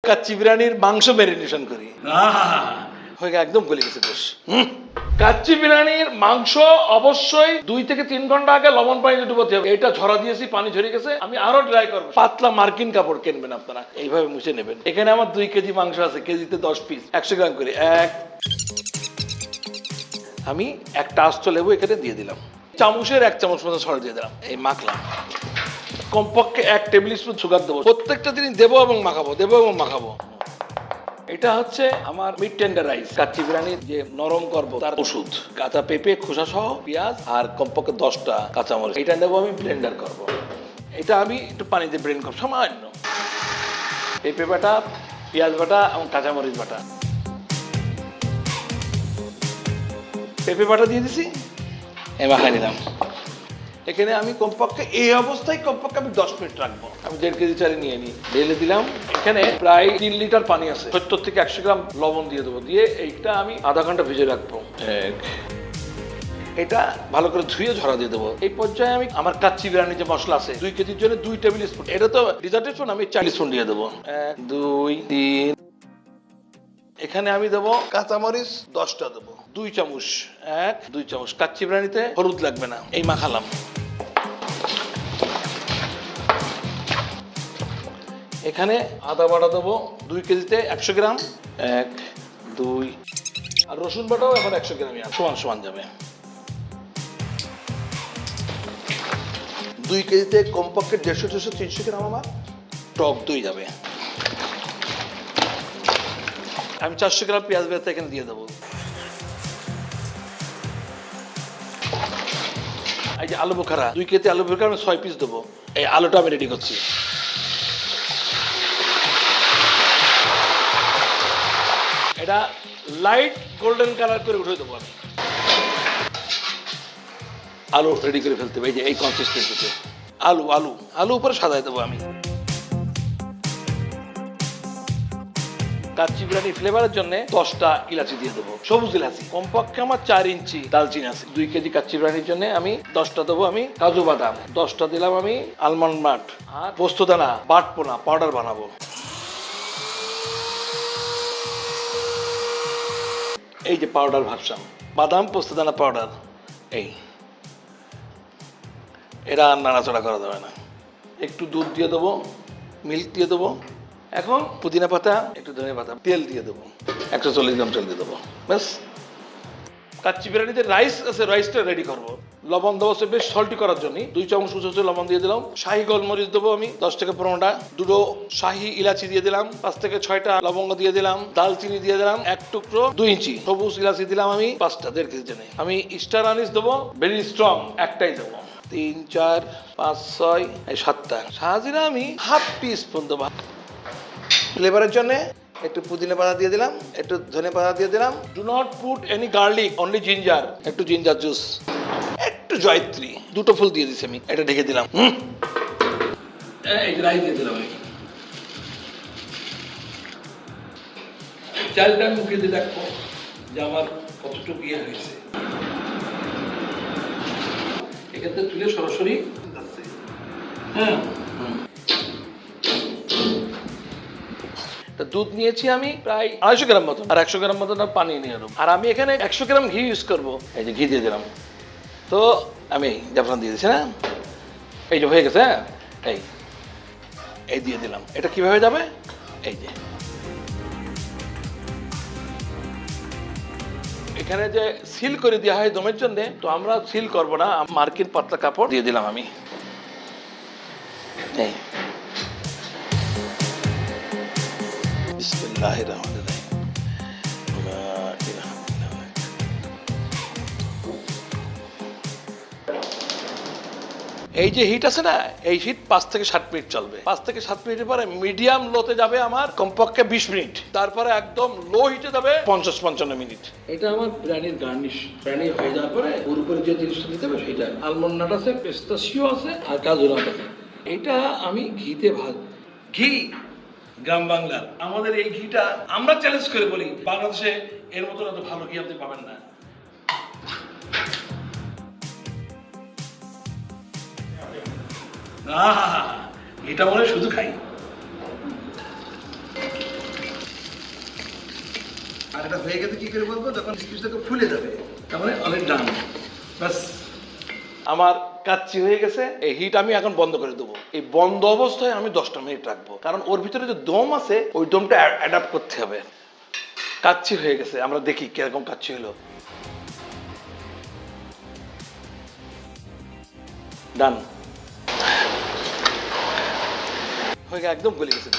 কাচ্চি বিরিয়ানির মাংস ম্যারিনেশন করি। হয়ে গেছে, একদম গলে গেছে দোষ। কাচ্চি বিরিয়ানির মাংস অবশ্যই 2 থেকে 3 ঘন্টা আগে লবণ পানিতে ডুবোতে হবে। এটা ঝরা দিয়েছি, পানি ঝরে গেছে, আমি আরো ড্রাই করবো। পাতলা মার্কিন কাপড় কিনবেন আপনারা, এইভাবে মুছে নেবেন। এখানে আমার 2 কেজি মাংস আছে, কেজিতে 10 পিস, 100 গ্রাম করে। আমি একটা আস্ত লেবু এখানে দিয়ে দিলাম, চামচের 1 চামচ মতো ছড়া দিয়ে দিলাম, এই মাখলাম। কমপক্ষে 1 টেবিল স্পুন সুগার দেবো, প্রত্যেকটা জিনিস দেবো এবং মাখাবো। এটা হচ্ছে আমার মিড টেন্ডারাইজ কাচ্চি বিরিয়ানির যে নরম করবো তার ওষুধ। কাঁচা পেঁপে খোসা সহ, পেঁয়াজ আর কমপক্ষে 10টা কাঁচামরিচ, এটা নেবো আমি ব্লেন্ডার করব। এটা আমি একটু পানিতে ব্লেন্ড করবো সামান্য। পেঁপে বাটা, পেঁয়াজ বাটা এবং কাঁচামরিচ বাটা। পেঁপে বাটা দিয়ে দিছি, মাখাই নিলাম। এখানে আমি কমপক্ষে এই অবস্থায় কমপক্ষে আমি 10 মিনিট রাখবো। আমি 1.5 কেজি চালে নিয়ে নিই, ঢেলে দিলাম। এখানে প্রায় 3 লিটার পানি আছে, 70 থেকে 100 গ্রাম লবণ দিয়ে দেবো, দিয়ে এইটা আমি আধা ঘন্টা ভিজে রাখবো। এটা ভালো করে ধুয়ে ঝরা দিয়ে দেবো। এই পর্যায়ে আমি আমার কাচ্চি বিরিয়ানি যে মশলা আছে 2 কেজির জন্য 2 টেবিল স্পুন, এটা তো ডিজার্টের স্পুন, আমি 4 স্পুন দিয়ে দেবো। 1 2 3। এখানে আমি দেবো কাঁচামরিচ 10টা দেবো, 2 চামচ, 1 2 চামচ। কাচ্চি বিরিয়ানিতে হলুদ লাগবে না, এই মাখালাম। এখানে আদা বাটা দেবো 2 কেজিতে 100 গ্রাম, 1 2। আর রসুন বাটাও এখন 100 গ্রামই সমান যাবে। 2 কেজিতে কমপক্ষে 150 300 গ্রাম আমার টক দই যাবে। আমি 400 গ্রাম পেঁয়াজ বেরেস্তা এখানে দিয়ে দেবো। এই যে আলু বোখারা, 2 কেজি আলু বোখারা আমি 6 পিস দেবো। এই আলুটা আমি রেডি করছি। এটা লাইট গোল্ডেন কালার করে উঠে দেবো আমি। আলু রেডি করে ফেলতে হবে, এই যে এই কনসিস্টেন্সিতে। আলু উপরে সাজাই দেবো আমি। কাচ্চি বিরিয়ানি ফ্লেভারের জন্য 10টা ইলাচি দিয়ে দেবো, সবুজ ইলাচি। কমপক্ষে আমার 4 ইঞ্চি দালচিনি আছে। 2 কেজি কাচ্চি বিরিয়ানির জন্য আমি 10টা দেবো আমি কাজু বাদাম, 10টা দিলাম আমি আলমন্ড নাট, আর পোস্তদানা বাটবো না, পাউডার বানাবো। এই যে পাউডার ভাবসাম, বাদাম পোস্তদানা পাউডার, এই এরা আর নাড়াচড়া করা যাবে না। একটু দুধ দিয়ে দেবো, মিল্ক দিয়ে দেবো। এখন পুদিনা পাতা, একটু ধনে পাতা, তেল দিয়ে দেবো, 140 গ্রাম তেল দিয়ে দেবো, ব্যাস। কাচ্চি বিরিয়ানিতে রাইস আছে, রাইসটা রেডি করবো। লবণ দেবো বেশ সল্টি করার জন্য, 2 চামচ উঁচু লবণ দিয়ে দিলাম। শাহি গোলমরিচ দেবো আমি 10 থেকে 15টা, 2 শাহি ইলাচি দিয়ে দিলাম, 5 থেকে 6টা লবঙ্গ দিয়ে দিলাম, দালচিনি দিয়ে দিলাম 1 টুকরো, 2 ইঞ্চি সবুজ ইলাচি দিলাম আমি 5টা, 1.5 কেজি জন্য। আমি স্টার আনিস দেবো, ভেরি স্ট্রং, একটাই দেবো। 3 4 5 6 7টা শাহজিরা আমি হাফ টি স্পুন দেবো। ফ্লেভারের জন্য একটু পুদিনা পাতা দিয়ে দিলাম, একটু ধনে পাতা দিয়ে দিলাম। Do not put any garlic, only ginger, একটু জিঞ্জার জুস, একটু জয়ত্রী, 2টো ফুল দিয়ে দিছি আমি। এটা ঢেকে দিলাম। এই রাইস দিয়ে দিলাম আমি। চালটা মুখে দিয়ে দেখো যে আমার কতটুকু ইয়ে হয়েছে। এখান থেকে তুলে সরাসরি দুধ নিয়েছি আমি প্রায় 250 গ্রাম মতো, আর 100 গ্রাম মতো পানি নিয়ে নেব। আর আমি এখানে 100 গ্রাম ঘি ইউজ করবো। এই যে ঘি দিয়ে দিলাম, তো আমি জাফরান দিয়ে দিচ্ছি না, এই যে হয়ে গেছে। এই দিয়ে দিলাম। এটা কিভাবে যাবে, এই যে এখানে যে সিল করে দেওয়া হয় দমের জন্য, তো আমরা সিল করবো না, মার্কিন পাতলা কাপড় দিয়ে দিলাম আমি। এই বিসমিল্লাহির রহমানির রহিম। এই যে হিট আছে না, এই হিট 5 থেকে 7 মিনিট চলবে। 5 থেকে 7 মিনিটের পরে মিডিয়াম লোতে যাবে আমার কমপক্ষে 20 মিনিট, তারপরে একদম লো হিটে যাবে 50-55 মিনিট। এটা আমার বিরিয়ানির গার্নিশ। বিরিয়ানি হয়ে যাওয়ার পরে ওর উপরে যে জিনিসটা দিতে হবে সেটা আলমন্ড নাট আছে, পেস্তাশিও আছে, আর কাজু নাট আছে। এটা আমি ঘিতে ঘি গ্রাম বাংলার আমাদের এই ঘিটা আমরা চ্যালেঞ্জ করে বলি, বাংলাদেশে এর মতো এত ভালো ঘি আপনি পাবেন না। এটা মনে শুধু খাই। আর এটা হয়ে গেছে কি করে বলবো, যখন স্পিচটাকে ফুলে যাবে তার মানে অনেক ডান। ব্যাস আমার কাচ্চি হয়ে গেছে। এই হিট আমি এখন বন্ধ করে দেবো। এই বন্ধ অবস্থায় আমি 10টা মিনিট রাখবো, কারণ ওর ভিতরে যে দম আছে ওই দমটা অ্যাডাপ্ট করতে হবে। কাচ্চি হয়ে গেছে, আমরা দেখি কিরকম কাচ্চি হলো। ডান হয়ে গেছে, একদম গলে গেছে।